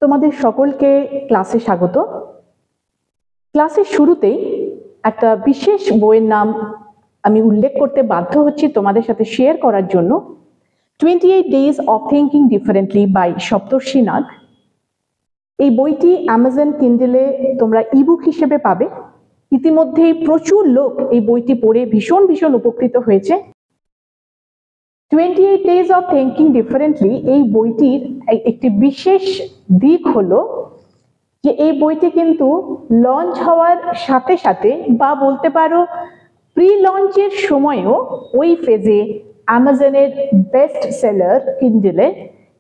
তোমাদের সকলকে ক্লাসে স্বাগত। ক্লাসের শুরুতেই একটা বিশেষ বইয়ের নাম আমি উল্লেখ করতে বাধ্য হচ্ছি তোমাদের সাথে শেয়ার করার জন্য। 28 Days of Thinking Differently by Saptarshi Nag. এই বইটি অ্যামাজন কিন্ডেলে তোমরা ইবুক হিসেবে পাবে। ইতিমধ্যেই প্রচুর লোক এই বইটি পড়ে ভীষণ উপকৃত হয়েছে। 28 Days of Thinking Differently এই বইটির একটি বিশেষ দিক হলো যে এই বইটি কিন্তু লঞ্চ হওয়ার সাথে সাথে বা বলতে পারো প্রি লঞ্চের সময়ও ওই ফেজে অ্যামাজনের বেস্ট সেলার কিন্ডেলে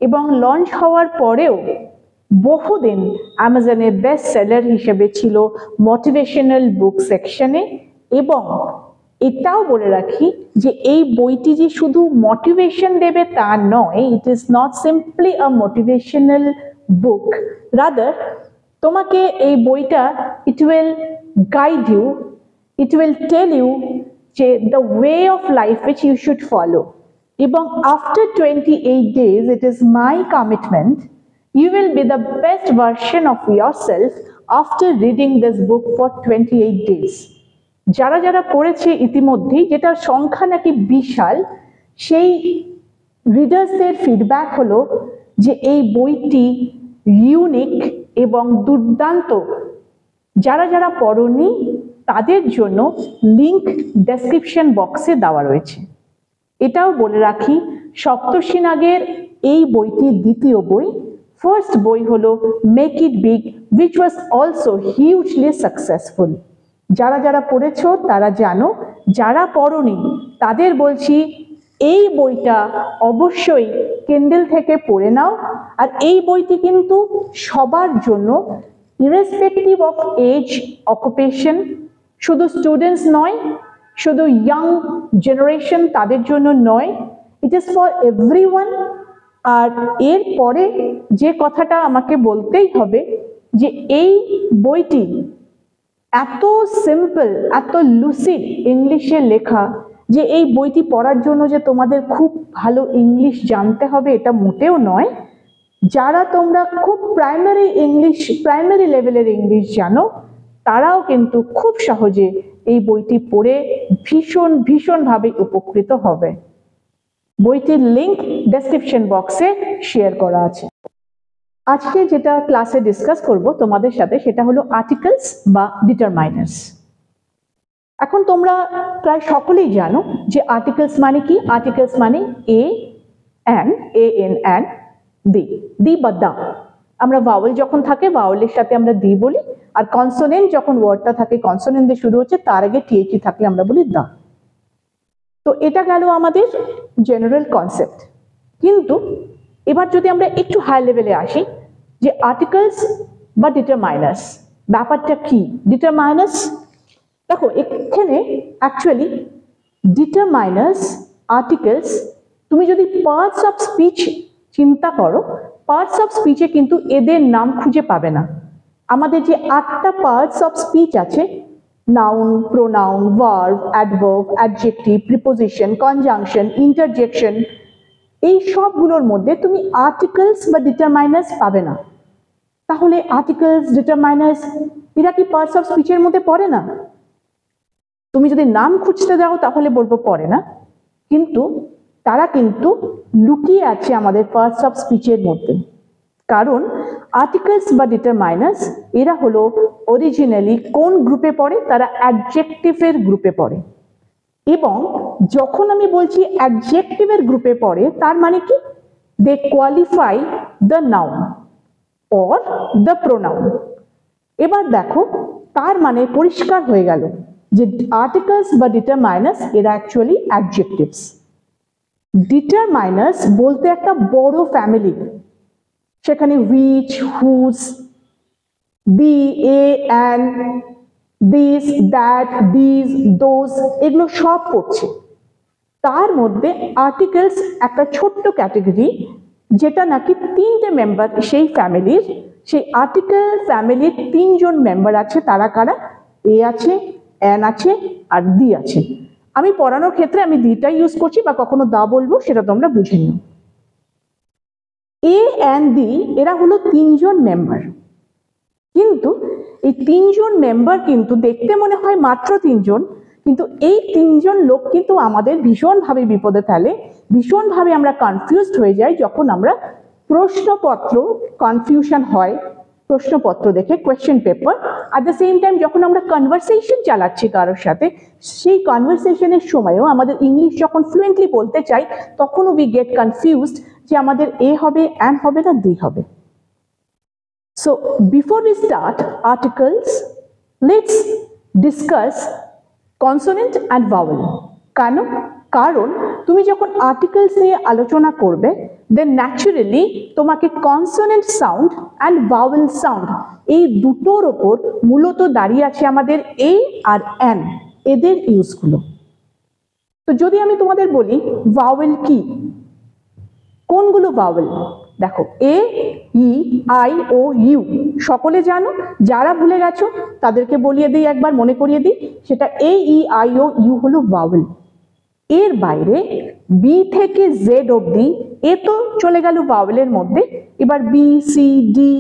এবং লঞ্চ হওয়ার পরেও বহুদিন অ্যামাজনের বেস্ট সেলার হিসেবে ছিল মোটিভেশনাল বুক সেকশনে। এবং এটাও বলে রাখি যে এই বইটি যে শুধু মোটিভেশন দেবে তা নয়, it is not simply a motivational book, rather তোমাকে এই বইটা it will guide you, it will tell you যে the way of life which you should follow. এবং after 28 days it is my commitment you will be the best version of yourself after reading this book for 28 days. যারা যারা পড়েছে ইতিমধ্যেই, যেটার সংখ্যা নাকি বিশাল, সেই রিডার্সদের ফিডব্যাক হলো যে এই বইটি ইউনিক এবং দুর্দান্ত। যারা যারা পড়নি তাদের জন্য লিংক ডেসক্রিপশন বক্সে দেওয়া রয়েছে। এটাও বলে রাখি সপ্তর্ষি নাগের এই বইটি দ্বিতীয় বই। ফার্স্ট বই হলো make it big, which was also hugely successful. যারা যারা পড়েছো তারা জানো, যারা পড়নি তাদের বলছি এই বইটা অবশ্যই কিন্ডেল থেকে পড়ে নাও। আর এই বইটি কিন্তু সবার জন্য, ইরেসপেক্টিভ অফ এজ, অকুপেশন, শুধু স্টুডেন্টস নয়, শুধু ইয়াং জেনারেশন তাদের জন্য নয়, ইট ইজ ফর এভরিওয়ান। আর এরপরে যে কথাটা আমাকে বলতেই হবে যে এই বইটি এত সিম্পল, এত লুসিড ইংলিশে লেখা যে এই বইটি পড়ার জন্য যে তোমাদের খুব ভালো ইংলিশ জানতে হবে এটা মোটেও নয়। যারা তোমরা খুব প্রাইমারি লেভেলের ইংলিশ জানো তারাও কিন্তু খুব সহজে এই বইটি পড়ে ভীষণভাবে উপকৃত হবে। বইটির লিংক ডেসক্রিপশন বক্সে শেয়ার করা আছে। আজকে যেটা ক্লাসে ডিসকাস করব তোমাদের সাথে সেটা হলো আর্টিকেলস বা ডিটারমাইনার্স। এখন তোমরা প্রায় সকলেই জানো যে আর্টিকেলস মানে কি। আর্টিকেলস মানে এন দি বা দা। আমরা ভাওয়েল যখন থাকে ভাওয়েলের সাথে আমরা দি বলি, আর কনসোনেন্ট যখন ওয়ার্ডটা থাকে কনসোনেন্ট দিয়ে শুরু হচ্ছে তার আগে টিএইচই থাকলে আমরা বলি দা। তো এটা গেল আমাদের জেনারেল কনসেপ্ট। কিন্তু এবার যদি আমরা একটু হাই লেভেলে আসি যে আর্টিকেলস বা ডিটারমাইনার্স ব্যাপারটা কি। ডিটারমাইনার্স দেখো এখানে অ্যাকচুয়ালি ডিটারমাইনার্স, আর্টিকেলস, তুমি যদি পার্টস অফ স্পিচ চিন্তা করো, পার্টস অফ স্পিচে কিন্তু এদের নাম খুঁজে পাবে না। আমাদের যে 8টা পার্টস অফ স্পিচ আছে, noun, pronoun, verb, adverb, adjective, preposition, conjunction, interjection, এই সবগুলোর মধ্যে তুমি আর্টিকেলস বা ডিটারমাইনার্স পাবে না। তাহলে আর্টিকেলস, ডিটারমাইনার্স এরা কি পার্টস অফ স্পিচের মধ্যে পড়ে না? তুমি যদি নাম খুঁজতে যাও তাহলে বলবো পড়ে না, কিন্তু তারা কিন্তু লুকিয়ে আছে আমাদের পার্টস অফ স্পিচের মধ্যে। কারণ আর্টিকেলস বা ডিটারমাইনার্স এরা হলো অরিজিনালি কোন গ্রুপে পড়ে? তারা অ্যাডজেক্টিভের গ্রুপে পড়ে। এবং যখন আমি বলছি অ্যাডজেক্টিভের গ্রুপে পড়ে তার মানে কি? They qualify the noun or the pronoun. এবার দেখো তার মানে পরিষ্কার হয়ে গেল যে আর্টিকেলস বা ডিটারমাইনার্স এরা অ্যাকচুয়ালি অ্যাডজেক্টিভস। ডিটারমাইনার্স বলতে একটা বড় ফ্যামিলি, সেখানে which, whose, the, a, an, this, that, this, those এগুলো সব পড়ছে। তার মধ্যে আর্টিকেলস একটা ছোট্ট ক্যাটাগরি, যেটা নাকি 3টে মেম্বার সেই ফ্যামিলির। সেই আর্টিকেল ফ্যামিলির 3জন মেম্বার আছে। তারা কারা? এ আছে, অ্যান আছে আর দি আছে। আমি পড়ানোর ক্ষেত্রে আমি দিটাই ইউজ করছি বা কখনো দা বলবো, সেটা তোমরা বুঝে নিও। এ অ্যান্ড ডি এরা হলো তিনজন মেম্বার, কিন্তু এই তিনজন মেম্বার কিন্তু দেখতে মনে হয় মাত্র তিনজন, কিন্তু এই তিনজন লোক কিন্তু আমাদের ভীষণভাবে বিপদে ফেলে, ভীষণভাবে আমরা কনফিউজড হয়ে যাই যখন আমরা প্রশ্নপত্র কনফিউশন হয় প্রশ্নপত্র দেখে, question paper. At the same time যখন আমরা কনভারসেশন চালাচ্ছি কারোর সাথে, সেই কনভারসেশনের সময়ও আমাদের ইংলিশ যখন ফ্লুয়েন্টলি বলতে চাই তখনও উই গেট কনফিউজড যে আমাদের এ হবে, অ্যান হবে না ডি হবে। So before we start articles, let's discuss consonant and vowel. কারণ তুমি যখন আর্টিকেলস নিয়ে আলোচনা করবে, দেন ন্যাচারালি তোমাকে consonant sound and vowel sound এই দুটোর ওপর মূলত দাঁড়িয়ে আছে আমাদের এ আর অ্যান, এদের ইউজগুলো। তো যদি আমি তোমাদের বলি ভাওয়েল কি, কোনগুলো ভাওয়েল? দেখো, এ, ই, আই, ও, ইউ সকলে জানো, যারা ভুলে গেছো তাদেরকে বলিয়ে দিই, একবার মনে করিয়ে দিই, সেটা এ, ই, আই, ও, ইউ হলো ভাওয়েল। এর বাইরে বি থেকে জেড অবধি, এ তো চলে গেল ভাওয়েলের মধ্যে, এবার বি, সি, ডি,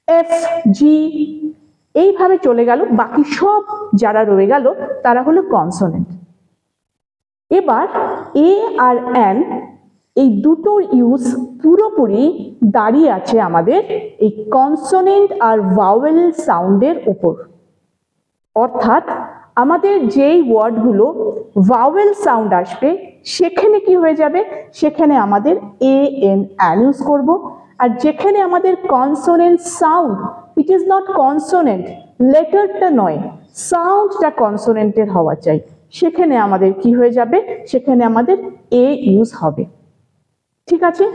এফ, জি এইভাবে চলে গেল, বাকি সব যারা রয়ে গেল তারা হলো কনসোনেন্ট। এবার এ আর অ্যান এই দুটোর ইউজ পুরোপুরি দাঁড়িয়ে আছে আমাদের এই কনসোনেন্ট আর ভাওয়েল সাউন্ডের উপর। অর্থাৎ আমাদের যেই ওয়ার্ডগুলো ভাওয়েল সাউন্ড আসবে সেখানে কি হয়ে যাবে, সেখানে আমাদের এ, এন, অ্যান ইউজ করব। আর যেখানে আমাদের consonant sound, it is not consonant, লেটারটা নয়, সাউন্ডটা কনসোনেন্টের হওয়া চাই, সেখানে আমাদের কি হয়ে যাবে, সেখানে আমাদের এ ইউজ হবে। ঠিক আছে?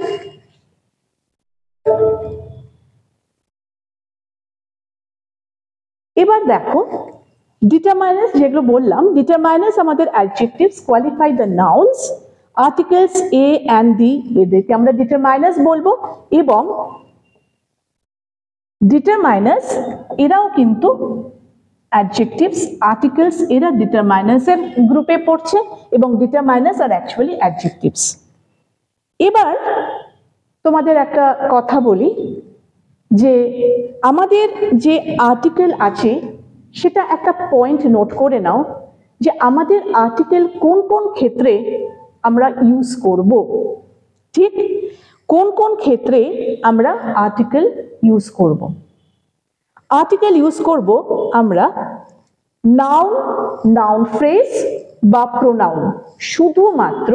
এবার দেখো ডিটারমাইনার্স যেগুলো বললাম, ডিটারমাইনার্স আমাদের adjectives, qualify the nouns, articles A and D, এদেরকে আমরা ডিটারমাইনার্স বলবো। এবং ডিটারমাইনার্স এরাও কিন্তু অ্যাডজেক্টিভস, আর্টিকেলস এরা ডিটারমাইনার্স এর গ্রুপে পড়ছে, এবং ডিটারমাইনার্স আর অ্যাকচুয়ালি অ্যাডজেক্টিভস। এবার তোমাদের একটা কথা বলি, যে আমাদের যে আর্টিকেল আছে সেটা একটা পয়েন্ট নোট করে নাও, যে আমাদের আর্টিকেল কোন কোন ক্ষেত্রে আমরা ইউজ করব। ঠিক, কোন কোন ক্ষেত্রে আমরা আর্টিকেল ইউজ করব? আর্টিকেল ইউজ করব আমরা নাউন, নাউন ফ্রেজ বা প্রোনাউন, শুধুমাত্র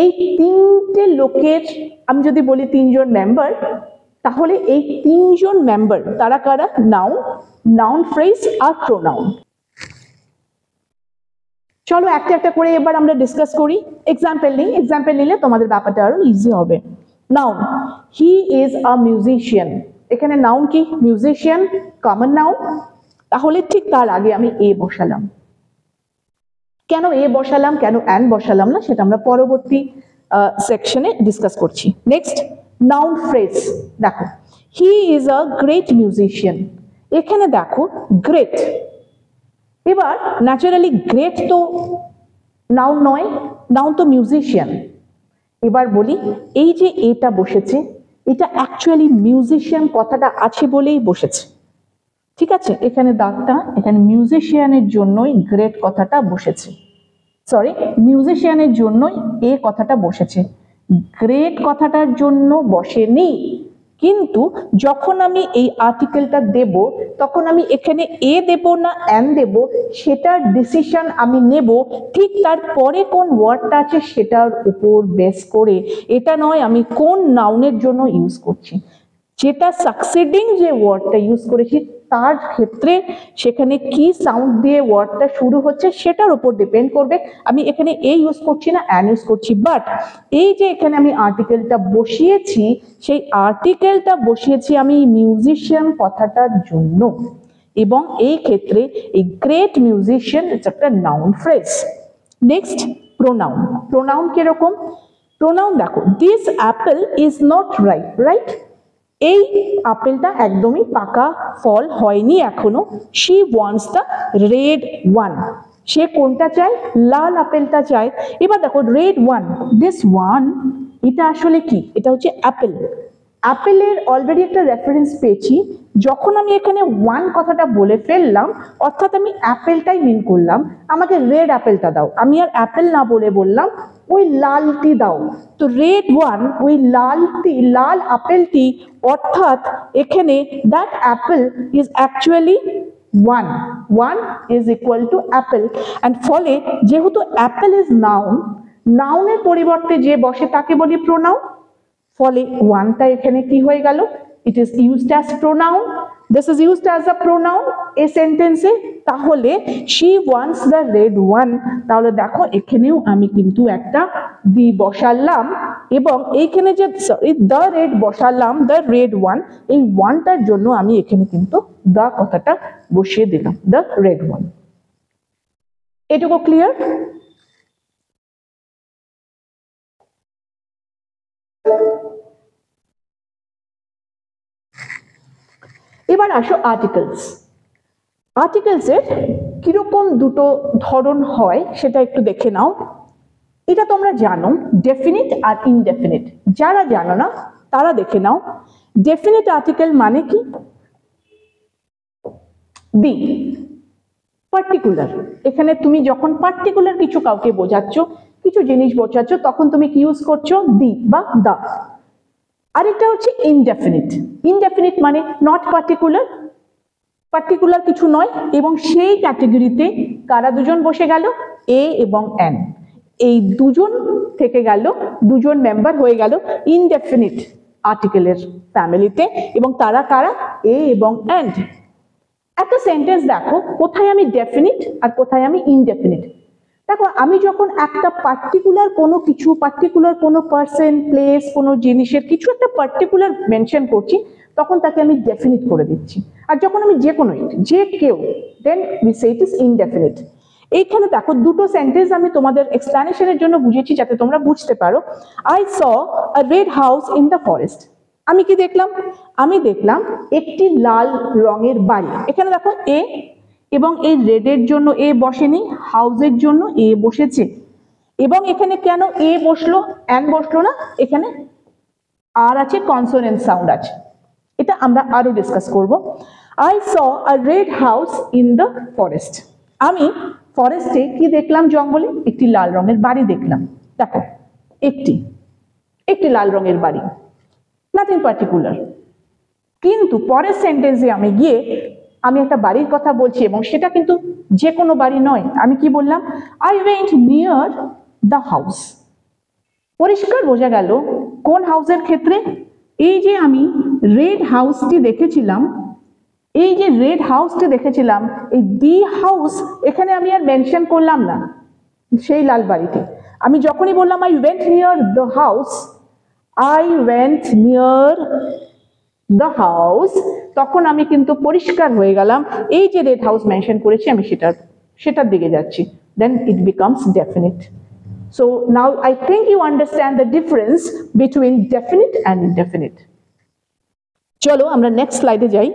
এই তিনটে লোকের, আমি যদি বলি তিনজন মেম্বার, তাহলে এই তিনজন মেম্বার তারা কারা? নাউন, নাউন ফ্রেজ আর প্রোনাউন। চলো একটা একটা করে এবার আমরা ডিসকাস করি। এক্সাম্পল নিই, এক্সাম্পল নিলে তোমাদের ব্যাপারটা আরো ইজি হবে। Noun, he is a musician, এখানে নাউন কি? Musician, common noun. তাহলে ঠিক তার আগে আমি এ বসালাম। কেন এ বসালাম, কেন অ্যান বসালাম না, সেটা আমরা পরবর্তী সেকশনে ডিসকাস করছি। Next, noun phrase. দেখো, he is a great musician, এখানে দেখো গ্রেট। এবার ন্যাচারালি গ্রেট তো নাউন নয়, নাউন তো মিউজিশিয়ান। এবার বলি, এই যে এটা বসেছে, এটা অ্যাকচুয়ালি মিউজিশিয়ান কথাটা আছে বলেই বসেছে। ঠিক আছে, এখানে দাগটা, এখানে মিউজিশিয়ানের জন্যই গ্রেট কথাটা বসেছে, সরি মিউজিশিয়ানের জন্যই এ কথাটা বসেছে, গ্রেট কথাটার জন্য বসেনি। কিন্তু যখন আমি এই আর্টিকেলটা দেব, তখন আমি এখানে এ দেব না অ্যান দেব, সেটার ডিসিশন আমি নেব ঠিক তারপরে কোন ওয়ার্ডটা আছে সেটার উপর বেস করে। এটা নয় আমি কোন নাউনের জন্য ইউজ করছি, যেটা সাকসিডিং যে ওয়ার্ডটা ইউজ করেছি তার ক্ষেত্রে সেখানে কি সাউন্ড দিয়ে ওয়ার্ডটা শুরু হচ্ছে সেটার উপর ডিপেন্ড করবে। আমি এখানে এ ইউজ করছি না, অ্যান ইউজ করছি, বাট এই যে এখানে আমি আর্টিকেলটা বসিয়েছি, সেই আর্টিকেলটা বসিয়েছি আমি মিউজিশিয়ান কথাটার জন্য। এবং এই ক্ষেত্রে এই গ্রেট মিউজিশিয়ান ইটস একটা noun phrase. Next, pronoun. Pronoun কিরকম? প্রোনাউন দেখো, this apple is not ripe, right, এই আপেলটা একদমই পাকা ফল হয়নি এখনো। She wants the red one, সে কোনটা চায়? লাল আপেলটা চায়। এবার দেখো রেড ওয়ান, দিস ওয়ান, এটা আসলে কি? এটা হচ্ছে অ্যাপেল। অ্যাপেলের অলরেডি একটা রেফারেন্স পেয়েছি, যখন আমি এখানে ওয়ান কথাটা বলে ফেললাম অর্থাৎ আমি অ্যাপেলটাই মিন করলাম, আমাকে রেড অ্যাপেলটা দাও, আমি আর অ্যাপেল না বলে বললাম ওই লালটি দাও। তো রেড ওয়ান, ওই লালটি, লাল আপেলটি, অর্থাৎ এখানে that Apple is actually one, one is equal to Apple. And ফলে যেহেতু অ্যাপেল ইজ নাউন, নাউনের পরিবর্তে যে বসে তাকে বলি প্রোনাউন, ফলে ওয়ানটা এখানে কি হয়ে গেল, it is used as pronoun, this is used as a pronoun এই সেন্টেন্সে। তাহলে she wants the red one, তাহলে দেখো এখানেও আমি কিন্তু একটা দি বসালাম এবং এইখানে যে সরি দ্য রেড বসালাম, দ্য রেড ওয়ান, এই ওয়ানটার জন্য আমি এখানে কিন্তু দ্য কথাটা বসিয়ে দিলাম, দ্য রেড ওয়ান। এটুকু ক্লিয়ার? এবার আসো আর্টিকেলস। আর্টিকেলসের কিরকম দুটো ধরন হয় সেটা একটু দেখে নাও। এটা তোমরা জানো, ডেফিনিট আর ইনডেফিনিট। যারা জানো না তারা দেখে নাও। ডেফিনিট আর্টিকেল মানে কি? দি পার্টিকুলার। এখানে তুমি যখন পার্টিকুলার কিছু কাউকে বোঝাচ্ছ, কিছু জিনিস বোঝাচ্ছ, তখন তুমি কি ইউজ করছো? দি বা দা। আরেকটা হচ্ছে ইনডেফিনিট। ইনডেফিনিট মানে নট পার্টিকুলার, পার্টিকুলার কিছু নয়, এবং সেই ক্যাটাগরিতে কারা দুজন বসে গেল? এ এবং এন। এই দুজন থেকে গেল, দুজন মেম্বার হয়ে গেল ইনডেফিনিট আর্টিকেলের ফ্যামিলিতে, এবং তারা কারা? এ এবং এন। একটা সেন্টেন্স দেখো, কোথায় আমি ডেফিনিট আর কোথায় আমি ইনডেফিনিট। দেখো আমি যখন একটা পার্টিকুলার কোনো কিছু, পার্টিকুলার কোনো পার্সন, প্লেস, কোনো জিনিসের কিছু একটা পার্টিকুলার মেনশন করছি, তখন তাকে আমি ডেফিনিট করে দিচ্ছি। আর যখন আমি যে কোনো, যে কেউ, then we say it is indefinite. এইখানে দেখো দুটো সেন্টেন্স আমি তোমাদের এক্সপ্লেনেশনের জন্য বুঝেছি যাতে তোমরা বুঝতে পারো। I saw a red house in the forest. আমি কি দেখলাম? আমি দেখলাম একটি লাল রঙের বাড়ি। এখানে দেখো এ, এবং এই রেডের জন্য এ বসেনি, হাউসের জন্য এ বসেছে। এবং এখানে কেন এ বসলো, এন বসলো না? এখানে আর আছে, কনসোনেন্ট সাউন্ড আছে, এটা আমরা আরো ডিসকাস করব। I saw a red house in the forest. আমি ফরেস্টে কি দেখলাম? জঙ্গলে একটি লাল রঙের বাড়ি দেখলাম। দেখো একটি লাল রঙের বাড়ি, নাথিং পার্টিকুলার। কিন্তু পরের সেন্টেন্সে আমি গিয়ে আমি একটা বাড়ির কথা বলছি, এবং সেটা কিন্তু যে কোনো বাড়ি নয়। আমি কি বললাম? I went near the house. পরিষ্কার বোঝা গেল কোন হাউসের ক্ষেত্রে? এই যে আমি রেড হাউসটি দেখেছিলাম, এই যে রেড হাউসটি দেখেছিলাম, এই দি হাউস এখানে আমি আর মেনশন করলাম না, সেই লাল বাড়িটি। আমি যখনই বললাম I went near the house, I went near the house, তখন আমি কিন্তু পরিষ্কার হয়ে গেলাম এই যে রেড হাউস মেনশন করেছি আমি সেটার দিকে যাচ্ছি, then it becomes definite. So now I think you understand the difference between definite and indefinite. চলো আমরা নেক্সট স্লাইডে যাই।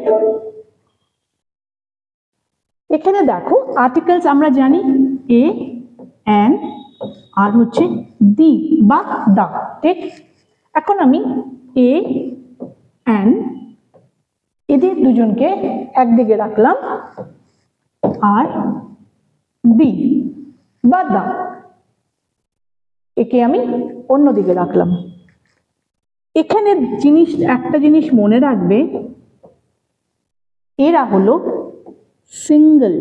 এখানে দেখো আর্টিকেলস আমরা জানি এ, এন, আর হচ্ছে দি বা দা, ঠিক? এখন আমি এ, এন, এদের দুজনকে একদিকে রাখলাম, আর দি বা দা একে আমি অন্যদিকে রাখলাম। এখানে একটা জিনিস মনে রাখবে, এরা হলো সিঙ্গেল,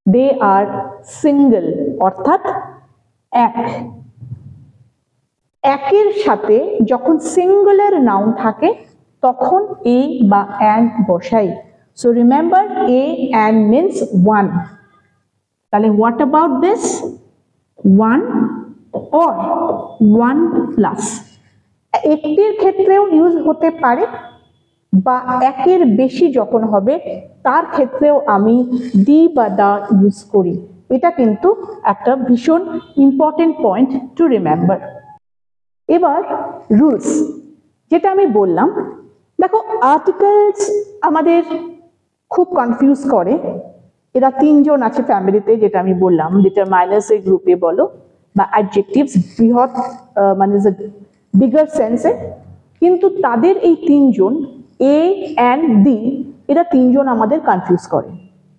দে আর সিঙ্গেল, অর্থাৎ একের সাথে যখন সিঙ্গুলার নাউন থাকে তখন এ বা অ্যান বসাই। So remember, a an means one. তাহলে what about this? One or one plus. একটির ক্ষেত্রেও ইউজ হতে পারে, বা একের বেশি যখন হবে তার ক্ষেত্রেও আমি দি বা দা ইউজ করি। এটা কিন্তু একটা ভীষণ ইম্পর্টেন্ট পয়েন্ট টু রিমেম্বার। এবার রুলস, যেটা আমি বললাম, দেখো আর্টিকেলস আমাদের খুব কনফিউজ করে। এরা তিনজন আছে ফ্যামিলিতে, যেটা আমি বললাম, ডিটারমাইনার্স এর গ্রুপে বলো, বা অ্যাডজেক্টিভস, বৃহৎ মানে বিগার সেন্সে, কিন্তু তাদের এই তিনজন এ অ্যান্ড ডি, এরা তিনজন আমাদের কনফিউজ করে।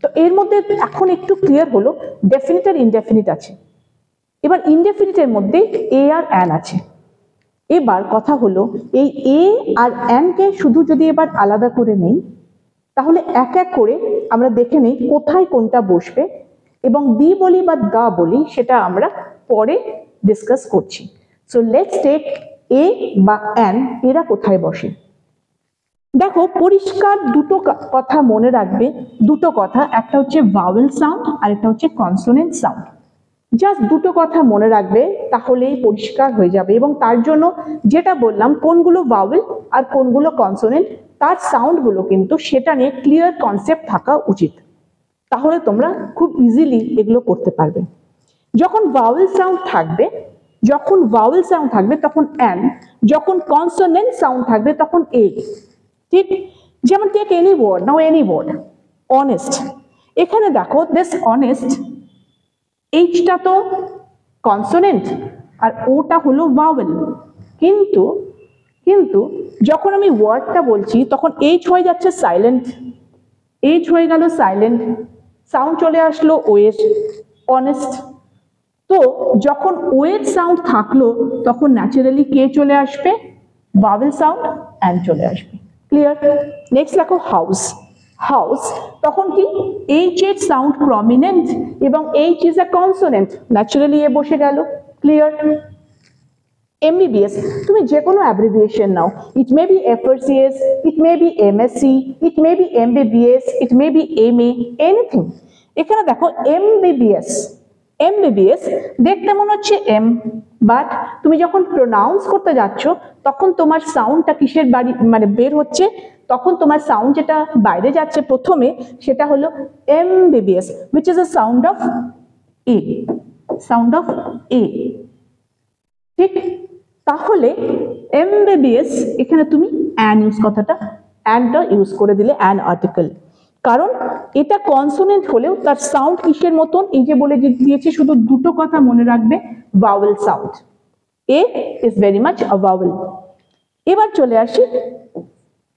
তো এর মধ্যে এখন একটু ক্লিয়ার হলো ডেফিনিট আর ইনডেফিনিট আছে। এবার ইনডেফিনিটের মধ্যে এ আর অ্যান আছে। এবার কথা হলো এই এ আর অ্যানকে শুধু যদি এবার আলাদা করে নেই, তাহলে এক এক করে আমরা দেখে নেই কোথায় কোনটা বসবে, এবং দি বলি বা দা বলি সেটা আমরা পরে ডিসকাস করছি। সো লেটস টেক এ বা অ্যান, এরা কোথায় বসে। দেখো পরিষ্কার দুটো কথা মনে রাখবে, দুটো কথা, একটা হচ্ছে ভাওয়েল সাউন্ড আর একটা হচ্ছে কনসোনেন্ট সাউন্ড। জাস্ট দুটো কথা মনে রাখবে, তাহলেই পরিষ্কার হয়ে যাবে। এবং তার জন্য যেটা বললাম কোনগুলো ভাওয়েল আর কোনগুলো কনসোনেন্ট, তার সাউন্ডগুলো কিন্তু সেটা নিয়ে ক্লিয়ার কনসেপ্ট থাকা উচিত, তাহলে তোমরা খুব ইজিলি এগুলো করতে পারবে। যখন ভাওয়েল সাউন্ড থাকবে তখন অ্যান, যখন কনসোনেন্ট সাউন্ড থাকবে তখন এ। ঠিক, যেমন টেক এনি ওয়ার্ড, নাও এনি ওয়ার্ড, অনেস্ট। এখানে দেখো দিস অনেস্ট, এইচটা তো কনসোনেন্ট আর ওটা হলো ভাওয়েল, কিন্তু কিন্তু যখন আমি ওয়ার্ডটা বলছি তখন এইচ হয়ে যাচ্ছে সাইলেন্ট, এইচ হয়ে গেল সাইলেন্ট, সাউন্ড চলে আসলো ওয়ের, অনেস্ট। তো যখন ওয়ের সাউন্ড থাকলো তখন ন্যাচারালি কে চলে আসবে, ভাওয়েল সাউন্ড, অ্যান্ড চলে আসবে। ক্লিয়ার? নেক্সট দেখো হাউস। হাউস তখন কি এইচ এর সাউন্ড প্রমিনেন্ট এবং H is a consonant, naturally a বসে গেল। ক্লিয়ার? MBBS তুমি যে কোনো অ্যাব্রিভিয়েশন নাও, it may be FRCS, it may be MSc, it may be MBBS, it may be MA, anything. এখানে দেখো MBBS দেখতে মনে হচ্ছে এম, বাট তুমি যখন প্রোনাউন্স করতে যাচ্ছ তখন তোমার সাউন্ডটা কিসের বাড়ি মানে বের হচ্ছে, তখন তোমার সাউন্ড যেটা বাইরে যাচ্ছে প্রথমে সেটা হলো MBBS, which is a sound of A, sound of A। ঠিক, তাহলে MBBS এখানে তুমি অ্যান ইউজ, কথাটা অ্যানটা ইউজ করে দিলে, অ্যান আর্টিকেল, কারণ এটা কনসোনেন্ট হলেও তার সাউন্ড কিসের মতন, এই যে বলে দিয়েছি শুধু দুটো কথা মনে রাখবে, vowel sound. A is very much a vowel. এবার চলে আসি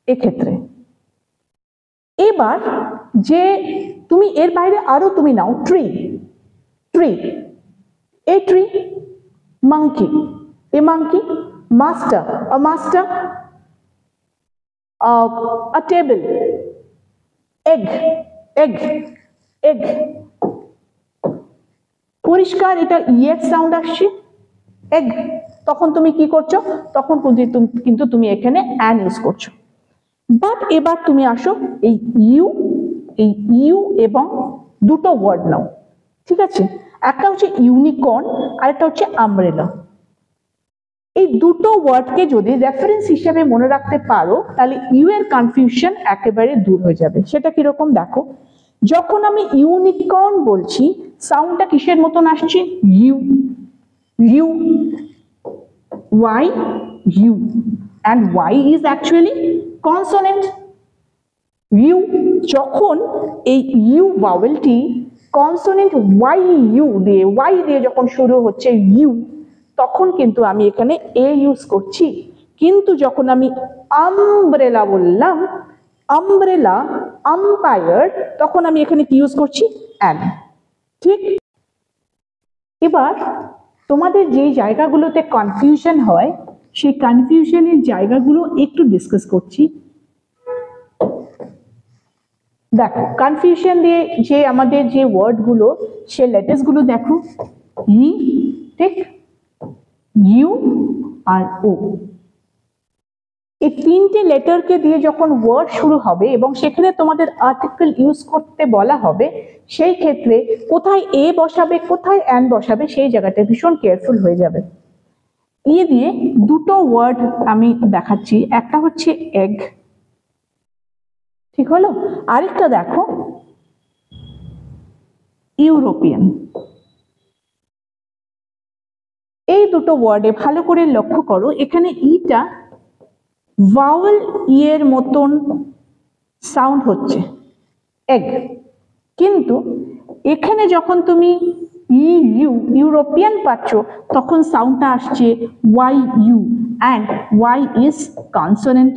এক্ষেত্রে। এবার যে তুমি এর বাইরে আরো তুমি নাও tree, tree, a tree, monkey, a monkey, master, a master, a table, egg, egg, egg। পরিষ্কার এটা ইয়ের সাউন্ড আসছে, এগ, তখন তুমি কি করছো, তখন কিন্তু তুমি এখানে অ্যান ইউজ করছো। বাট এবার তুমি আসো এই ইউ এবং দুটো ওয়ার্ড নাও, ঠিক আছে, একটা হচ্ছে ইউনিকর্ন আর একটা হচ্ছে আমব্রেলা। এই দুটো ওয়ার্ডকে যদি রেফারেন্স হিসেবে মনে রাখতে পারো তাহলে ইউ এর কনফিউশন একেবারে দূর হয়ে যাবে। সেটা কিরকম দেখো, যখন আমি ইউনিকর্ন বলছি সাউন্ডটা কিসের মতন আসছে, U, U, Y, U, and y is actually consonant। U, যখন এই ইউ ভাওয়েলটি কনসোনেন্ট y দিয়ে যখন শুরু হচ্ছে ইউ, তখন কিন্তু আমি এখানে এ ইউজ করছি। কিন্তু যখন আমি আমব্রেলা বললাম, আমব্রেলা, আম্পায়ার, তখন আমি এখানে কি ইউজ করছি, অ্যান। ঠিক, এবার তোমাদের যে জায়গাগুলোতে কনফিউশন হয় সেই কনফিউশনের জায়গাগুলো একটু ডিসকাস করছি। দেখো কনফিউশন দিয়ে যে আমাদের যে ওয়ার্ডগুলো, সে লেটার্সগুলো দেখো, ই, ঠিক, ইউ আর ও। এই তিনটে লেটারকে দিয়ে যখন ওয়ার্ড শুরু হবে এবং সেখানে তোমাদের আর্টিকেল ইউজ করতে বলা হবে, সেই ক্ষেত্রে কোথায় এ বসাবে কোথায় অ্যান বসাবে সেই জায়গাটা ভীষণ কেয়ারফুল হয়ে যাবে। ই দিয়ে দুটো ওয়ার্ড আমি দেখাচ্ছি, একটা হচ্ছে এগ, ঠিক হলো, আরেকটা দেখো ইউরোপিয়ান। এই দুটো ওয়ার্ডে ভালো করে লক্ষ্য করো, এখানে ইটা ভাওয়েল ইয়ের মতন সাউন্ড হচ্ছে, এগ, কিন্তু এখানে যখন তুমি ইউ ইউরোপিয়ান পাচ্ছ, তখন সাউন্ডটা আসছে Y U, and Y is consonant.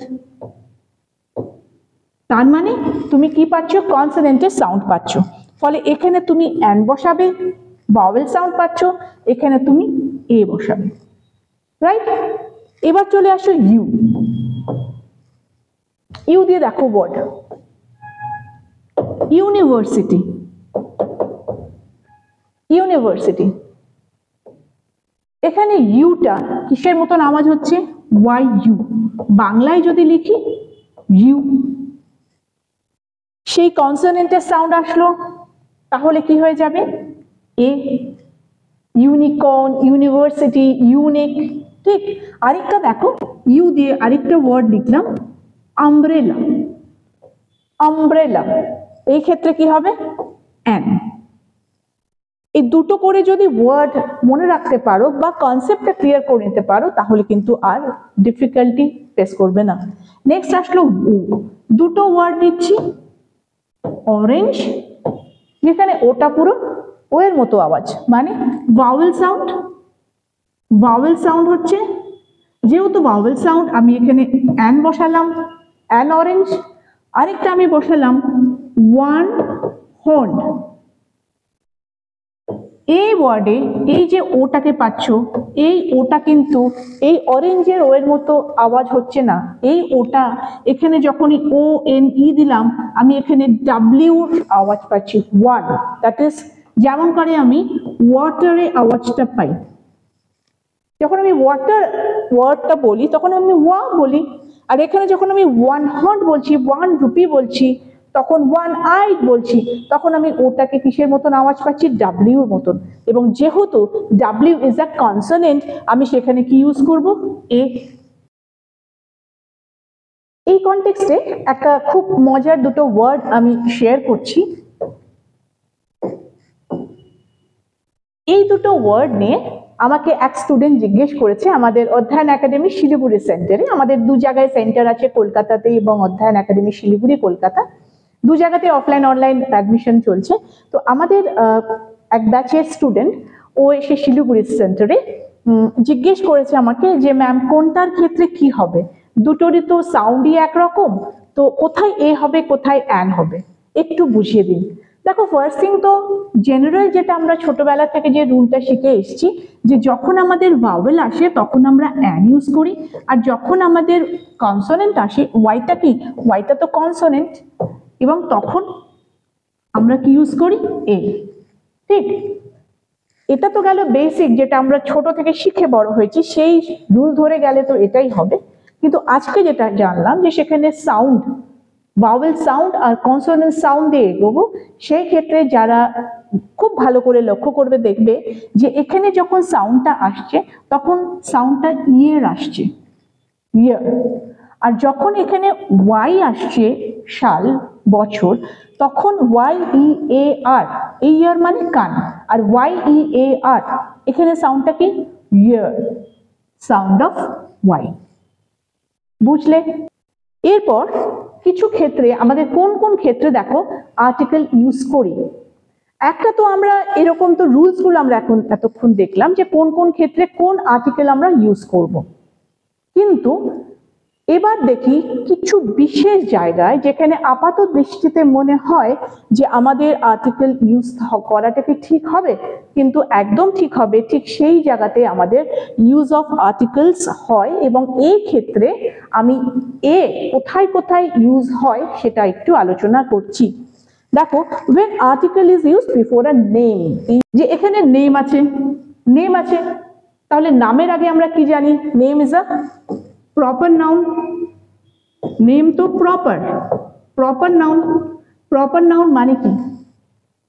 তার মানে তুমি কি পাচ্ছ? কনসোনেন্টের সাউন্ড পাচ্ছ। ফলে এখানে তুমি অ্যান বসাবে, ভাওয়েল সাউন্ড পাচ্ছ, এখানে তুমি এ বসাবে, রাইট? এবার চলে আসো ইউ। ইউ দিয়ে দেখো ওয়ার্ড ইউনিভার্সিটি। ইউনিভার্সিটি, এখানে ইউটা কিসের মতন আওয়াজ হচ্ছে? Y U. বাংলায় যদি লিখি ইউ, সেই কনসোনেন্টের সাউন্ড আসলো, তাহলে কি হয়ে যাবে? এ। Unicorn, university, unique. ঠিক। আরেকটা দেখো, ইউ দিয়ে আরেকটা ওয়ার্ড লিখলাম আমব্রেলা। আমব্রেলা, এই ক্ষেত্রে কি হবে? অ্যান। এই দুটো করে যদি ওয়ার্ড মনে রাখতে পারো বা কনসেপ্টটা ক্লিয়ার করে নিতে পারো, তাহলে কিন্তু আর ডিফিকাল্টি ফেস করবে না। নেক্সট আসলো ও। দুটো ওয়ার্ড নিচ্ছি, অরেঞ্জ, যেখানে ওটা পুরো ও এর মতো আওয়াজ, মানে ভাওয়েল সাউন্ড। ভাওয়েল সাউন্ড হচ্ছে, যেহেতু ভাওয়েল সাউন্ড আমি এখানে অ্যান বসালাম, অ্যান অরেঞ্জ। আরেকটা আমি বসালাম ওয়ান হর্ন। এই ওয়ার্ডে এই যে ওটাকে পাচ্ছ, এই ওটা কিন্তু এই অরেঞ্জের ও এর মতো আওয়াজ হচ্ছে না। এই ওটা এখানে যখনই ও এন ই দিলাম, আমি এখানে ডাব্লিউর আওয়াজ পাচ্ছি, ওয়ান। দ্যাট ইজ যেমন করে আমি ওয়াটারে আওয়াজটা পাই। যখন আমি ওয়াটার ওয়ার্ডটা বলি তখন আমি ওয়া বলি, আর এখানে যখন আমি ওয়ান হর্ন বলছি, ওয়ান রুপি বলছি, তখন ওয়ান আইড বলছি, তখন আমি ওটাকে কিসের মতন আওয়াজ পাচ্ছি? ডাব্লিউর মতন। এবং যেহেতু ডাব্লিউ ইজ আ কনসোনেন্ট, আমি সেখানে কি ইউজ করব? এ। এই কনটেক্সটে একটা খুব মজার দুটো ওয়ার্ড আমি শেয়ার করছি। এই দুটো ওয়ার্ড নিয়ে আমাকে এক স্টুডেন্ট জিজ্ঞেস করেছে আমাদের অধ্যয়ন একাডেমি শিলিগুড়ি সেন্টারে। আমাদের দু জায়গায় সেন্টার আছে, কলকাতাতে এবং অধ্যয়ন একাডেমি শিলিগুড়ি কলকাতা। দু জায়গাতে অফলাইন অনলাইন অ্যাডমিশন চলছে। তো আমাদের এক ব্যাচের স্টুডেন্ট, ও এসে শিলিগুড়ি সেন্টারে জিজ্ঞেস করেছে আমাকে যে ম্যাম কোনটার ক্ষেত্রে কি হবে? দুটোরই তো সাউন্ডই একরকম, তো কোথায় এ হবে কোথায় অ্যান হবে, একটু বুঝিয়ে দিন। দেখো, ফার্স্ট থিং তো জেনারেল যেটা আমরা ছোটবেলা থেকে যে রুলটা শিখে এসেছি, যে যখন আমাদের ভাওয়েল আসে তখন আমরা অ্যান ইউজ করি, আর যখন আমাদের কনসোনেন্ট আসে, ওয়াইটা কি? ওয়াইটা তো কনসোনেন্ট, এবং তখন আমরা কি ইউজ করি? এ। ঠিক। এটা তো গেল বেসিক, যেটা আমরা ছোট থেকে শিখে বড় হয়েছি, সেই রুল ধরে গেলে তো এটাই হবে। কিন্তু আজকে যেটা জানলাম যে সেখানে সাউন্ড, ভাওয়েল সাউন্ড আর কনসোনেন্ট সাউন্ড দিয়ে এগোবো, সেই ক্ষেত্রে যারা খুব ভালো করে লক্ষ্য করবে দেখবে যে এখানে যখন সাউন্ডটা আসছে তখন সাউন্ডটা ইয়ের আসছে, ইয়ার। আর যখন এখানে ওয়াই আসছে, সাল, বছর, তখন ওয়াই ই এ আর, এই ইয়ার মানে কান, আর ওয়াই ই এ আর, এখানে সাউন্ডটা কি? ইয়ার, সাউন্ড অফ ওয়াই। বুঝলে? এরপর কিছু ক্ষেত্রে আমাদের কোন কোন ক্ষেত্রে দেখো আর্টিকেল ইউজ করি। একটা তো আমরা এরকম তো রুলসগুলো আমরা এতক্ষণ দেখলাম যে কোন কোন ক্ষেত্রে কোন আর্টিকেল আমরা ইউজ করব। কিন্তু এবার দেখি কিছু বিশেষ জায়গায় যেখানে আপাত দৃষ্টিতে মনে হয় যে আমাদের আর্টিকেল ইউজ করাটা কি ঠিক হবে, কিন্তু একদম ঠিক হবে, ঠিক সেই জায়গাতে আমাদের ইউজ অফ আর্টিকেলস হয়। এবং এই ক্ষেত্রে আমি এ কোথায় কোথায় ইউজ হয় সেটা একটু আলোচনা করছি। দেখো, when article is used before a name, যে এখানে নেম আছে, নেম আছে, তাহলে নামের আগে আমরা কি জানি? Name is a proper noun. Name তো proper, proper noun. Proper noun মানে কি?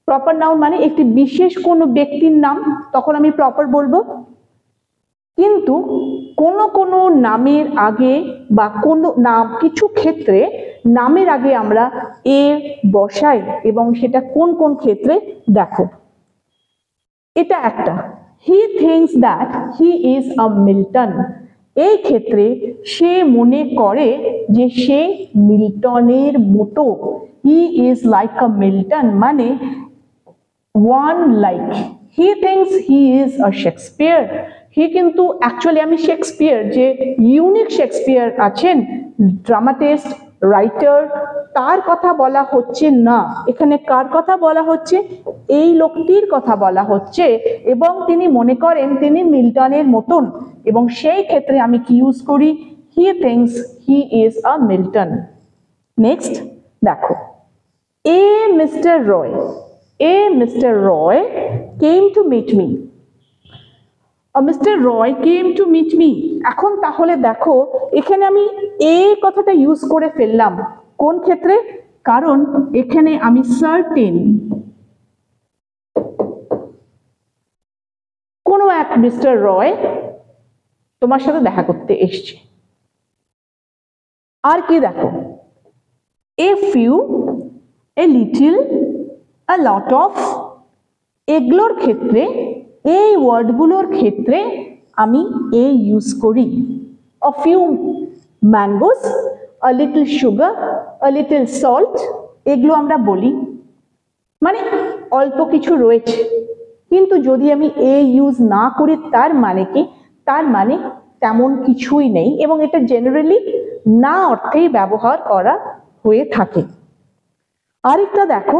প্রপার নাউন মানে একটি বিশেষ কোনো ব্যক্তির নাম, তখন আমি প্রপার বলবো। কিন্তু কোনো নামের আগে বা কোনো নাম, কিছু ক্ষেত্রে নামের আগে আমরা এ বসাই, এবং সেটা কোন কোন ক্ষেত্রে দেখো। এটা একটা, he thinks that he is a Milton. এই ক্ষেত্রে সে মনে করে যে সে মিল্টনের মতো। He is like a Milton মানে one like, he thinks he is a Shakespeare. He কিন্তু অ্যাকচুয়ালি আমি শেক্সপিয়ার যে ইউনিক শেক্সপিয়ার আছেন, ড্রামাটিস্ট, রাইটার, তার কথা বলা হচ্ছে না। এখানে কার কথা বলা হচ্ছে? এই লোকটির কথা বলা হচ্ছে, এবং তিনি মনে করেন তিনি মিল্টনের মতন, এবং সেই ক্ষেত্রে আমি কি ইউজ করি? He thinks he is a Milton. Next দেখো, a mister Roy, a mister Roy came to meet me. Mister Roy came to meet me. এখন তাহলে দেখো এখানে আমি এ কথাটা ইউজ করে ফেললাম কোন ক্ষেত্রে? কারণ এখানে আমি সার্টেন কোনো এক মিস্টার রয় তোমার সাথে দেখা করতে এসছে। আর কি দেখো, a few, a little, a lot of, এগুলোর ক্ষেত্রে, এই ওয়ার্ডগুলোর ক্ষেত্রে আমি এ ইউজ করি। a few mangoes, a little sugar, a little salt, এগুলো আমরা বলি, মানে অল্প কিছু রয়েছে। কিন্তু যদি আমি এ ইউজ না করি তার মানে কি? তার মানে তেমন কিছুই নেই, এবং এটা জেনারেলি না অর্থেই ব্যবহার করা হয়ে থাকে। আরেকটা দেখো,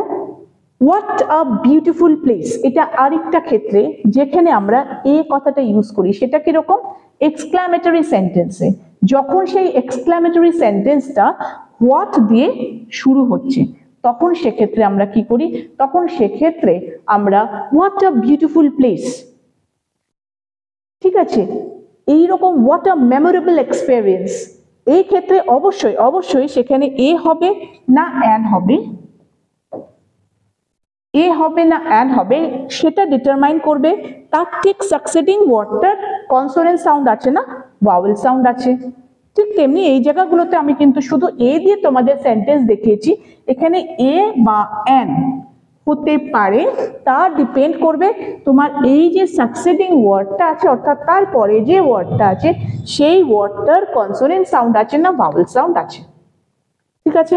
হোয়াট আ বিউটিফুল প্লেস, এটা আরেকটা ক্ষেত্রে যেখানে আমরা এ কথাটা ইউজ করি। সেটা কিরকম? এক্সক্লামেটরি সেন্টেন্সে, যখন সেই এক্সক্লামেটরি সেন্টেন্সটা হোয়াট দিয়ে শুরু হচ্ছে, তখন সেক্ষেত্রে আমরা কি করি? তখন সেক্ষেত্রে আমরা হোয়াট আ বিউটিফুল প্লেস, ঠিক আছে, এইরকম হোয়াট আ মেমোরেবল এক্সপেরিয়েন্স, এই ক্ষেত্রে অবশ্যই অবশ্যই সেখানে এ হবে না অ্যান হবে? এ হবে না অ্যান হবে, সেটা ডিটারমাইন করবে তার ঠিক সাকসিডিং ওয়ার্ডটার কনসোনেন্ট সাউন্ড আছে না ভাওয়েল সাউন্ড আছে। ঠিক তেমনি এই জায়গাগুলোতে আমি কিন্তু শুধু এ দিয়ে তোমাদের সেন্টেন্স দেখিয়েছি, এখানে এ বা অ্যান হতে পারে, তা ডিপেন্ড করবে তোমার এই যে সাকসিডিং ওয়ার্ডটা আছে, অর্থাৎ তারপরে যে ওয়ার্ডটা আছে সেই ওয়ার্ডটার কনসোনেন্ট সাউন্ড আছে না ভাওয়েল সাউন্ড আছে। ঠিক আছে।